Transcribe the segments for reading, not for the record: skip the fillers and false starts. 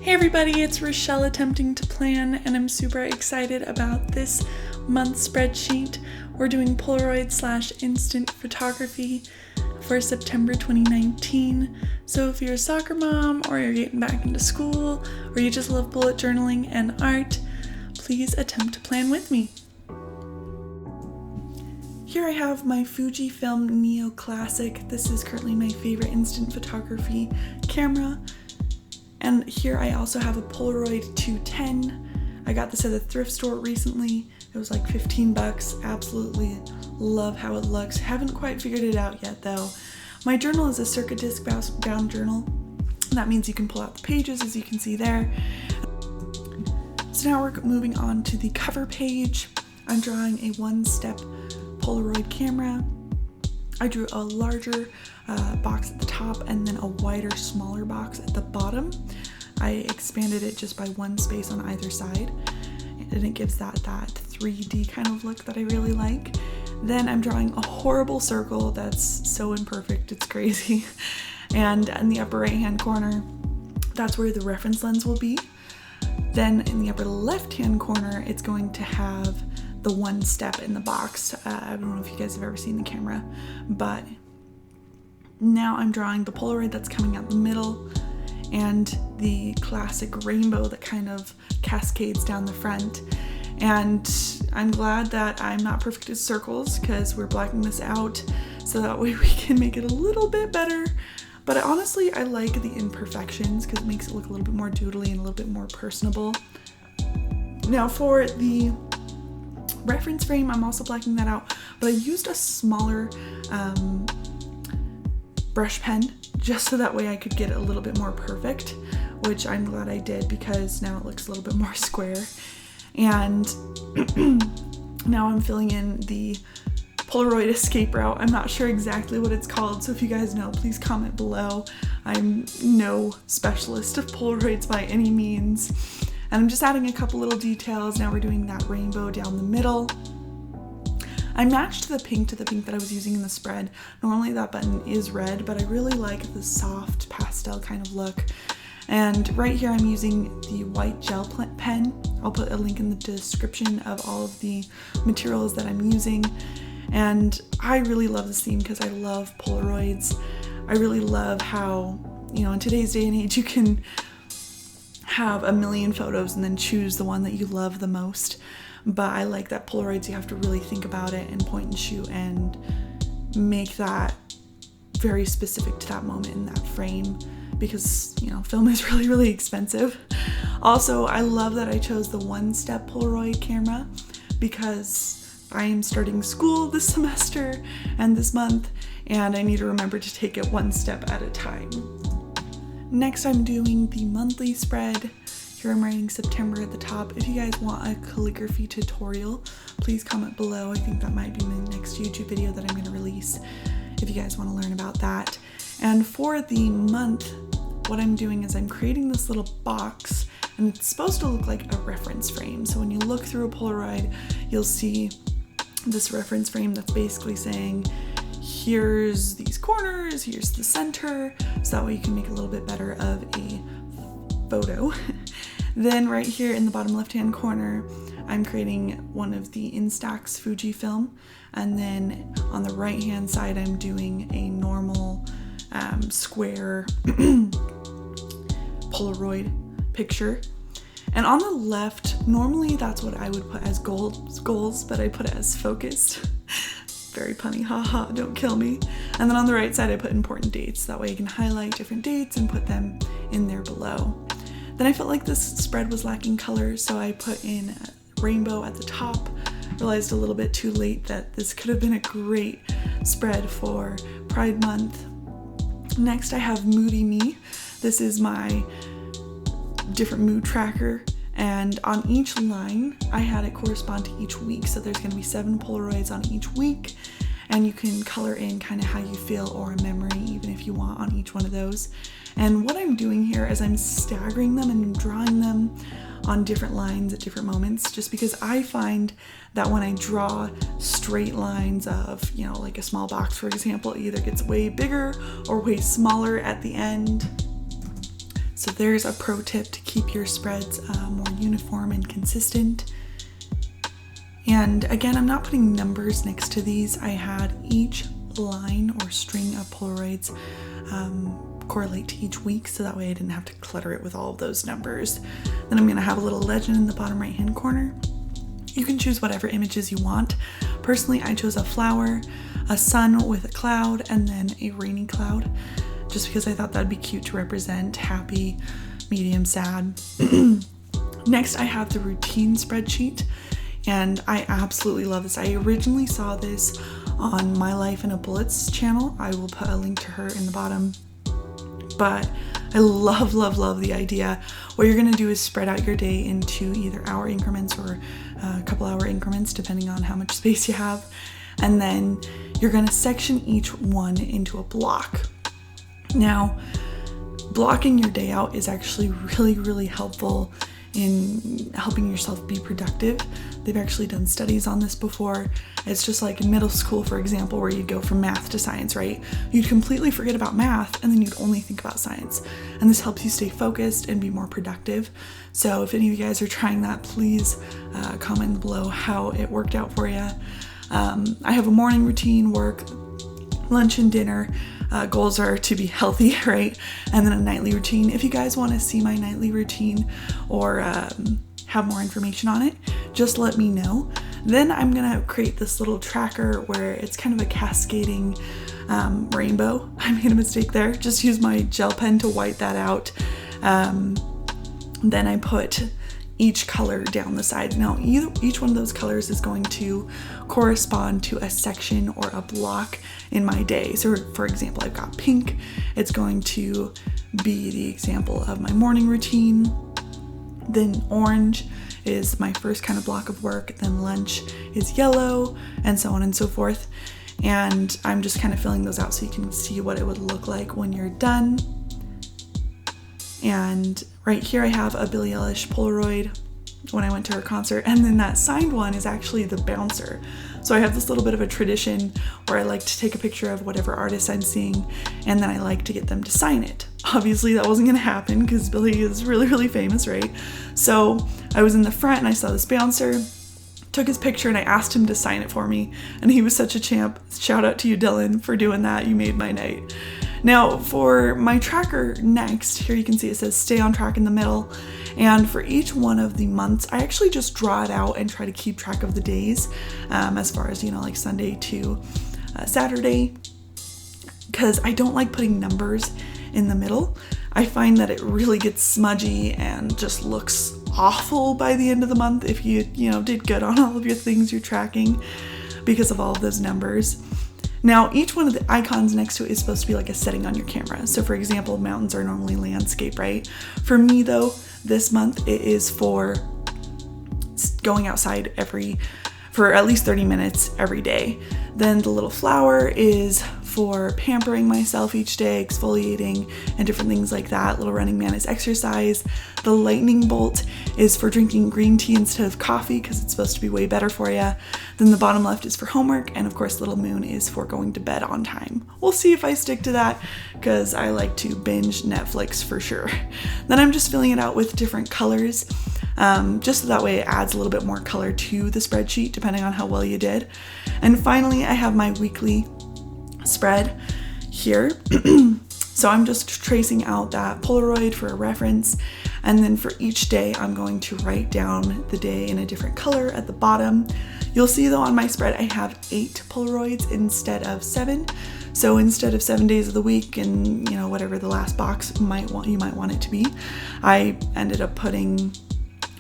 Hey everybody, it's Rochelle attempting to plan, and I'm super excited about this month's spreadsheet. We're doing Polaroid / instant photography for September 2019. So if you're a soccer mom, or you're getting back into school, or you just love bullet journaling and art, please attempt to plan with me. Here I have my Fujifilm Neo Classic. This is currently my favorite instant photography camera. And here I also have a Polaroid 210. I got this at a thrift store recently. It was like 15 bucks. Absolutely love how it looks. Haven't quite figured it out yet though. My journal is a Circa disc bound journal. That means you can pull out the pages, as you can see there. So now we're moving on to the cover page. I'm drawing a one-step Polaroid camera. I drew a larger box at the top and then a wider, smaller box at the bottom. I expanded it just by one space on either side, and it gives that 3D kind of look that I really like. Then I'm drawing a horrible circle that's so imperfect, it's crazy. And in the upper right hand corner, that's where the reference lens will be. Then in the upper left hand corner, it's going to have the one step in the box. I don't know if you guys have ever seen the camera, but now I'm drawing the Polaroid that's coming out the middle and the classic rainbow that kind of cascades down the front. And I'm glad that I'm not perfect at circles, because we're blacking this out so that way we can make it a little bit better. But honestly, I like the imperfections because it makes it look a little bit more doodly and a little bit more personable. Now for the reference frame, I'm also blacking that out, but I used a smaller brush pen just so that way I could get it a little bit more perfect, which I'm glad I did because now it looks a little bit more square. And now I'm filling in the Polaroid escape route. I'm not sure exactly what it's called, so if you guys know, please comment below. I'm no specialist of Polaroids by any means. And I'm just adding a couple little details. Now we're doing that rainbow down the middle. I matched the pink to the pink that I was using in the spread. Normally that button is red, but I really like the soft pastel kind of look. And right here I'm using the white gel pen. I'll put a link in the description of all of the materials that I'm using. And I really love this theme because I love Polaroids. I really love how, in today's day and age, you can have a million photos and then choose the one that you love the most. But I like that Polaroids, you have to really think about it and point and shoot and make that very specific to that moment in that frame, because film is really, really expensive. Also, I love that I chose the one-step Polaroid camera because I am starting school this semester and this month, and I need to remember to take it one step at a time. Next, I'm doing the monthly spread. Here I'm writing September at the top. If you guys want a calligraphy tutorial, please comment below. I think that might be my next YouTube video that I'm going to release if you guys want to learn about that. And for the month, what I'm doing is I'm creating this little box, and it's supposed to look like a reference frame. So when you look through a Polaroid, you'll see this reference frame that's basically saying, here's these corners, here's the center, so that way you can make a little bit better of a photo. Then right here in the bottom left hand corner, I'm creating one of the Instax Fujifilm, and then on the right hand side I'm doing a normal square Polaroid picture. And on the left, normally that's what I would put as goals, but I put it as focused. Very punny, haha, don't kill me. And then on the right side I put important dates, that way you can highlight different dates and put them in there below. Then I felt like this spread was lacking color, so I put in a rainbow at the top. Realized a little bit too late that this could have been a great spread for Pride Month. Next I have Moody Me. This is my different mood tracker, and on each line I had it correspond to each week. So there's going to be 7 Polaroids on each week, and you can color in kind of how you feel or a memory even if you want on each one of those. And what I'm doing here is I'm staggering them and drawing them on different lines at different moments, just because I find that when I draw straight lines of, like a small box, for example, it either gets way bigger or way smaller at the end. So there's a pro tip to keep your spreads more uniform and consistent. And again, I'm not putting numbers next to these. I had each line or string of Polaroids correlate to each week, so that way I didn't have to clutter it with all of those numbers. Then I'm gonna have a little legend in the bottom right hand corner. You can choose whatever images you want. Personally, I chose a flower, a sun with a cloud, and then a rainy cloud, just because I thought that'd be cute to represent happy, medium, sad. Next, I have the routine spreadsheet, and I absolutely love this. I originally saw this on My Life in a Bullets channel. I will put a link to her in the bottom. But I love, love, love the idea. What you're gonna do is spread out your day into either hour increments or a couple hour increments, depending on how much space you have. And then you're gonna section each one into a block. Now, blocking your day out is actually really, really helpful in helping yourself be productive. They've actually done studies on this before. It's just like in middle school, for example, where you'd go from math to science, right? You'd completely forget about math and then you'd only think about science. And this helps you stay focused and be more productive. So if any of you guys are trying that, please comment below how it worked out for you. I have a morning routine, work, lunch and dinner. Goals are to be healthy, right? And then a nightly routine. If you guys want to see my nightly routine or have more information on it, just let me know. Then I'm gonna create this little tracker where it's kind of a cascading rainbow. I made a mistake there. Just use my gel pen to white that out. Then I put each color down the side. Now, each one of those colors is going to correspond to a section or a block in my day. So for example, I've got pink. It's going to be the example of my morning routine. Then orange is my first kind of block of work. Then lunch is yellow, and so on and so forth. And I'm just kind of filling those out so you can see what it would look like when you're done. And right here I have a Billie Eilish Polaroid when I went to her concert, and then that signed one is actually the bouncer. So I have this little bit of a tradition where I like to take a picture of whatever artist I'm seeing, and then I like to get them to sign it. Obviously that wasn't gonna happen because Billie is really, really famous, right? So I was in the front and I saw this bouncer, took his picture, and I asked him to sign it for me, and he was such a champ. Shout out to you, Dylan, for doing that. You made my night. Now for my tracker next, here you can see it says stay on track in the middle. And for each one of the months, I actually just draw it out and try to keep track of the days as far as, like Sunday to Saturday, because I don't like putting numbers in the middle. I find that it really gets smudgy and just looks awful by the end of the month if you did good on all of your things you're tracking because of all of those numbers. Now, each one of the icons next to it is supposed to be like a setting on your camera. So for example, mountains are normally landscape, right? For me though, this month it is for going outside for at least 30 minutes every day. Then the little flower is for pampering myself each day, exfoliating, and different things like that. Little running man is exercise. The lightning bolt is for drinking green tea instead of coffee because it's supposed to be way better for you. Then the bottom left is for homework, and of course little moon is for going to bed on time. We'll see if I stick to that because I like to binge Netflix for sure. Then I'm just filling it out with different colors, just so that way it adds a little bit more color to the spreadsheet depending on how well you did. And finally, I have my weekly spread here. So I'm just tracing out that Polaroid for a reference, and then for each day I'm going to write down the day in a different color at the bottom. You'll see though on my spread I have 8 Polaroids instead of 7. So instead of 7 days of the week and whatever the last box you might want it to be, I ended up putting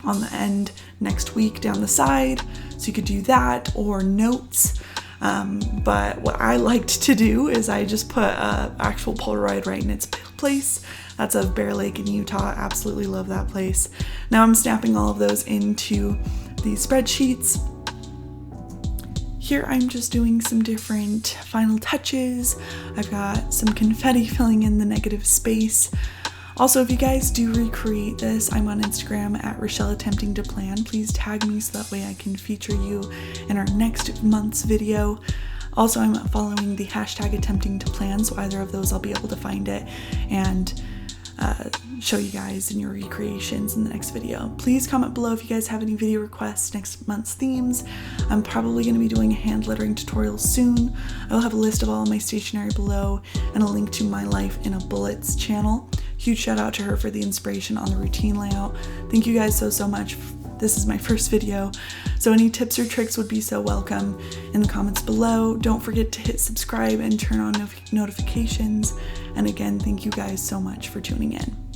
on the end next week down the side, so you could do that or notes. But what I liked to do is I just put an actual Polaroid right in its place. That's of Bear Lake in Utah. Absolutely love that place. Now I'm snapping all of those into these spreadsheets. Here I'm just doing some different final touches. I've got some confetti filling in the negative space. Also, if you guys do recreate this, I'm on Instagram at RochelleAttemptingToPlan. Please tag me so that way I can feature you in our next month's video. Also, I'm following the hashtag AttemptingToPlan, so either of those I'll be able to find it and show you guys in your recreations in the next video. Please comment below if you guys have any video requests, next month's themes. I'm probably going to be doing a hand lettering tutorial soon. I will have a list of all of my stationery below and a link to My Life in a Bullets channel. Huge shout out to her for the inspiration on the routine layout. Thank you guys so much. This is my first video, so any tips or tricks would be so welcome in the comments below. Don't forget to hit subscribe and turn on notifications. And again, thank you guys so much for tuning in.